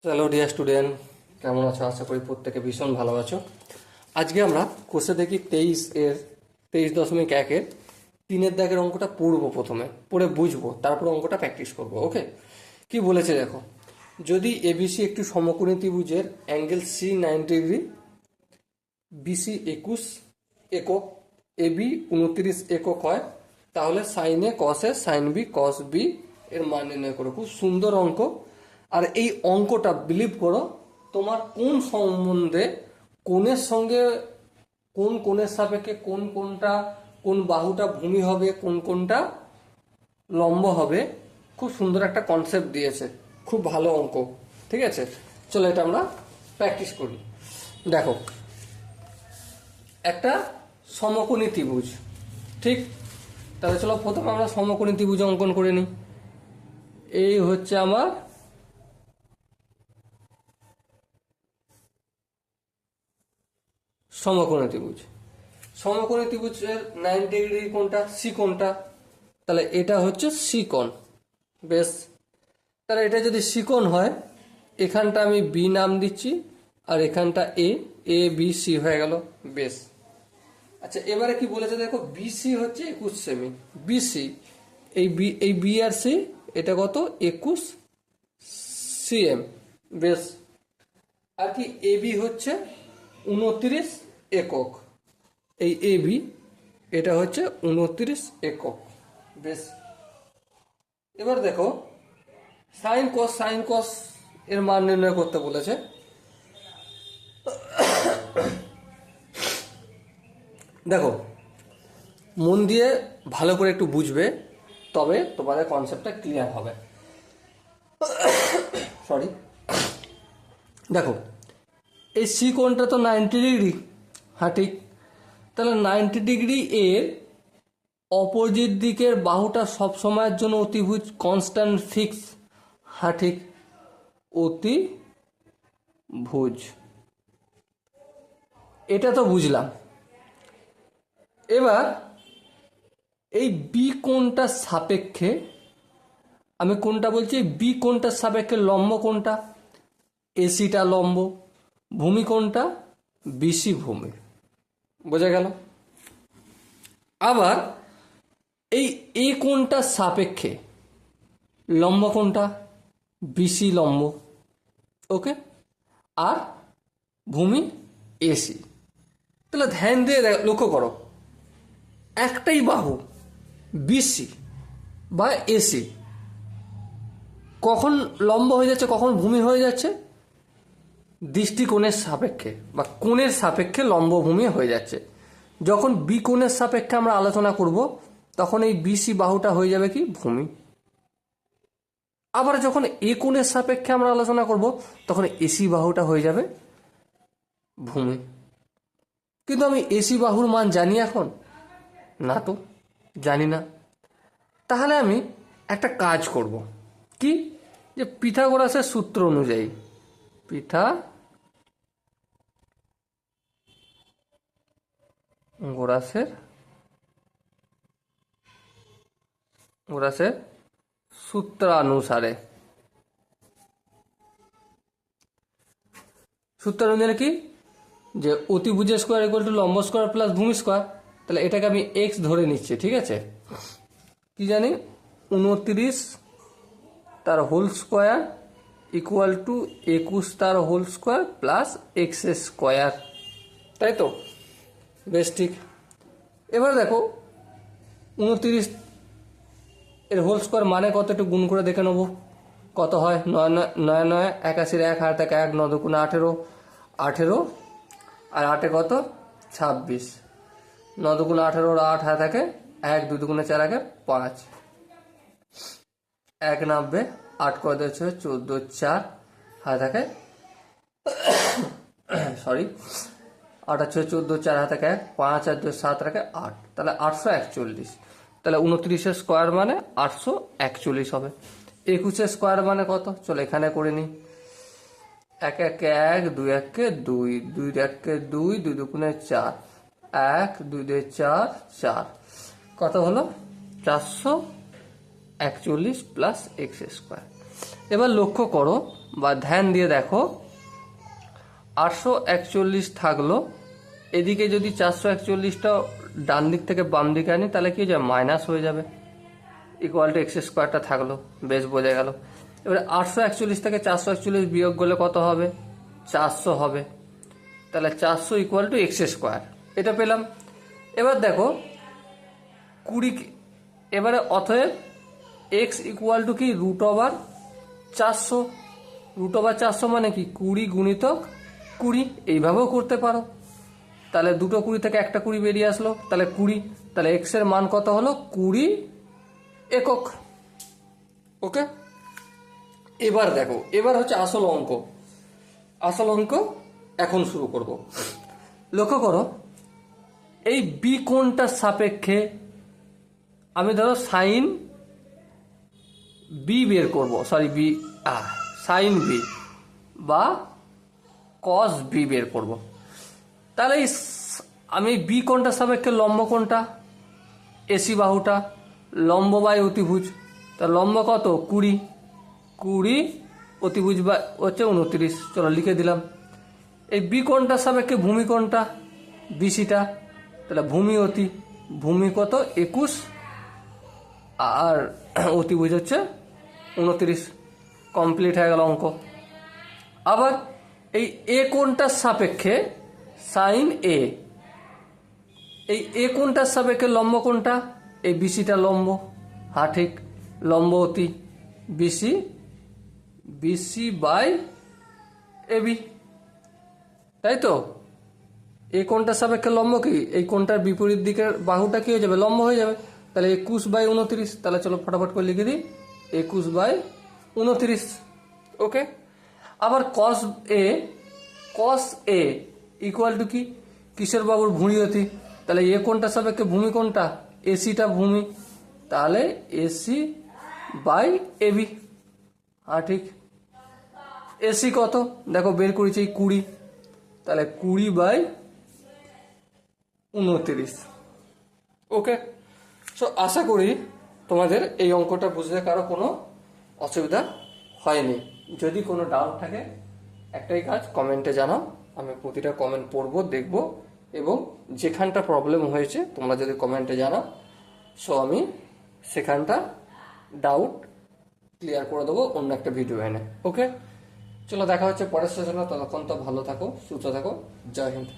Hello dear student, কেমন আছো? আশা করি প্রত্যেকে ভীষণ ভালো আছো। আজকে আমরা কোষে দেখি 23.1-এর 3-এর দাগের অঙ্কটা পড়বো, প্রথমে পড়ে বুঝবো, তারপর অঙ্কটা প্র্যাকটিস করবো। ওকে, কি বলেছে দেখো। যদি এবিসি একটি সমকোণী ত্রিভুজের অ্যাঙ্গেল সি 90 ডিগ্রি, বিসি 21 একক, এবি 29 একক হয়, তাহলে সাইন এ কস এ সাইন বি কস বি এর মান নির্ণয় করো। খুব সুন্দর অঙ্ক। আর এই অঙ্কটা বিলিভ করো, তোমার কোন সম্বন্ধে, কোণের সঙ্গে কোন কোণের সাপেক্ষে কোন বাহুটা ভূমি হবে, কোন কোনটা লম্ব হবে, খুব সুন্দর একটা কনসেপ্ট দিয়েছে। খুব ভালো অঙ্ক, ঠিক আছে? চলো এটা আমরা প্র্যাকটিস করি। দেখো, একটা সমকোণী ত্রিভুজ, ঠিক? তাহলে চলো প্রথমে আমরা সমকোণী ত্রিভুজ অঙ্কন করে নিই। এই হচ্ছে আমার সমকোণী ত্রিভুজ। সমকোণী ত্রিভুজের 90 ডিগ্রি কোনটা? সি কোণটা। তাহলে এটা হচ্ছে সি কোণ। বেশ, তাহলে এটা যদি সি কোণ হয়, এখানটা আমি বি নাম দিচ্ছি, আর এখানটা এ বি সি হয়ে গেল। বেশ, আচ্ছা এবারে কি বলেছে দেখো, বিসি হচ্ছে 21 সেমি। বিসি এই বি আর সি এটা কত? 21 সিএম। বেশ, আর কি এবি হচ্ছে 29 একক। এই এবি এটা হচ্ছে 29 একক। বেশ, এবার দেখো সাইন কস এর মান নির্ণয় করতে বলেছে। দেখো, মন দিয়ে ভালো করে একটু বুঝবে, তবে তোমাদের কনসেপ্টটা ক্লিয়ার হবে। সরি। দেখো, এই সি কোণটা তো 90 ডিগ্রি। হ্যাঁ ঠিক। তাহলে 90 ডিগ্রি এর অপোজিট দিকের বাহুটা সব সময়ের জন্য অতিভুজ, কনস্ট্যান্ট, ফিক্স। হ্যাঁ ঠিক, অতিভুজ। এটা তো বুঝলাম। এবার এই বি কোণটার সাপেক্ষে, আমি কোনটা বলছি, বি কোণটার সাপেক্ষে লম্ব কোনটা? এসিটা লম্ব। ভূমি কোনটা? বিসি ভূমি। বোঝা গেল? আবার এই এ কোণটার সাপেক্ষে লম্ব কোনটা? বিসি লম্ব। ওকে, আর ভূমি এসি। তাহলে ধ্যান দিয়ে লক্ষ্য করো, একটাই বাহু বিসি বা এসি কখন লম্ব হয়ে যাচ্ছে, কখন ভূমি হয়ে যাচ্ছে? দৃষ্টিকোণের সাপেক্ষে বা কোণের সাপেক্ষে লম্ব ভূমি হয়ে যাচ্ছে। যখন বি কোণের সাপেক্ষে আমরা আলোচনা করব, তখন এই বিসি বাহুটা হয়ে যাবে কি? ভূমি। আবার যখন এ কোণের সাপেক্ষে আমরা আলোচনা করব, তখন এসি বাহুটা হয়ে যাবে ভূমি। কিন্তু আমি এসি বাহুর মান জানি এখন? না তো, জানি না। তাহলে আমি একটা কাজ করব, কি? যে পিথাগোরাসের সূত্র অনুযায়ী, পিথাগোরাসের সূত্রানুসারে কি? যে অতিভুজের স্কোয়ার ইকুয়াল টু লম্ব স্কোয়ার প্লাস ভূমি স্কোয়ার। তাহলে এটাকে আমি এক্স ধরে নিচ্ছি, ঠিক আছে? কি জানি? 29 তার হোল স্কোয়ার ইকুয়াল টু 21 তার whole square plus x square, তাই তো? বেশ ঠিক। এবার দেখো, 29 এর হোল স্কোয়ার মানে কত, একটু গুণ করে দেখে নেবো কত হয়। 9 81, 1 হাতে 1, 9 দুগুণে 18, 18 আর 8 কত? 26। 9 দুগুণে 18, 8 হাতে থাকে 1, 2 দুগুণে 4 আগে 5, 1 90, 8 করে দিচ্ছে 14, 4 হাতে থাকে, সরি, 8 আর 6 14, 4 হাতে থাকে 1, 5 আর 2 7 রাখে 8, তাহলে 841। তাহলে 29 স্কোয়ার মানে 841 হবে। 21 স্কোয়ার মানে কত? চলো এখানে করে নিই। 1 1 1, 2 1 2, 2 1 2, 2 দুগুণে 4, 1 2 2 4, 4 কত হলো? 441 প্লাস এক্স স্কোয়ার। এবার লক্ষ্য করো বা ধ্যান দিয়ে দেখো, 841 থাকলো, এদিকে যদি 441টা ডান দিক থেকে বাম দিকে আনি তাহলে কি হয়ে যাবে, মাইনাস হয়ে যাবে, ইকুয়াল টু এক্স স্কোয়ারটা থাকলো, বেশ বোঝা গেল। এবারে 841 থেকে 441 বিয়োগ করলে কত হবে, 400 হবে, তাহলে 400 ইকুয়াল টু এক্স স্কোয়ার, এটা পেলাম। এবার দেখো 20, এবারে অতএব এক্স ইকুয়াল টু কি, রুট ওভার 400, রুট ওভার 400 মানে কি 20 গুণিতক 20, এইভাবেও করতে পারো। তাহলে দুটো 20 থেকে একটা 20 বেরিয়ে আসলো, তাহলে 20, তাহলে এক্স এর মান কত হলো, 20 একক। ওকে, এবার দেখো, এবার হচ্ছে আসল অঙ্ক। আসল অঙ্ক এখন শুরু করব। লক্ষ্য করো, এই বি কোণটার সাপেক্ষে আমি ধরো সাইন বি বের করব, সরি বি সাইন বি বা কস বি বের করব। তাহলে আমি বি কোণটার সাপেক্ষে লম্ব কোণটা, এসি বাহুটা, লম্ব বাই অতিভুজ, তা লম্ব কত 20, 20 অতিভুজ বা হচ্ছে 29, চলো লিখে দিলাম। এই বি কোণটার সাপেক্ষে ভূমি কোণটা বিসিটা, তাহলে ভূমি অতি, ভূমি কত 21 আর অতিভুজ হচ্ছে 29, কমপ্লিট হয়ে গেল অঙ্ক। আবার এই এ কোণটার সাপেক্ষে সাইন এ, এই এ কোণটার সাপেক্ষে লম্ব কোণটা, এই বিসিটা লম্ব, হ্যাঁ ঠিক, লম্ব অতি বিসি, বিসি বাই এবি, তাই তো। এই কোণটার সাপেক্ষে লম্ব কি, এই কোণটার বিপরীত দিকের বাহুটা কি হয়ে যাবে, লম্ব হয়ে যাবে, তাহলে 21/29, তাহলে চলো ফটাফট করে লিখে দিই 21/29। ওকে, আবার কস এ ইকুয়াল টু কি, কিসের বাহুর ভূমি অতি, তাহলে এ কোণটার সাপেক্ষে ভূমি কোণটা, এসিটা ভূমি, তাহলে এসি বাই এবি, হ্যাঁ ঠিক। এসি কত দেখো বের করেছি 20, তাহলে 20/29। ওকে, সো আশা করি তোমাদের এই অঙ্কটা বুঝতে কারো কোনো অসুবিধা হয়নি। যদি কোনো ডাউট থাকে একটাই কাজ, কমেন্টে জানাও, আমি প্রতিটা কমেন্ট পড়বো, দেখবো, এবং যেখানটা প্রবলেম হয়েছে তোমরা যদি কমেন্টে জানাও, সো আমি সেখানটা ডাউট ক্লিয়ার করে দেবো অন্য একটা ভিডিও এনে। ওকে, চলো দেখা হচ্ছে পরের সেশনে, ততক্ষণ তো ভালো থাকো, সুস্থ থাকো, জয় হিন্দ।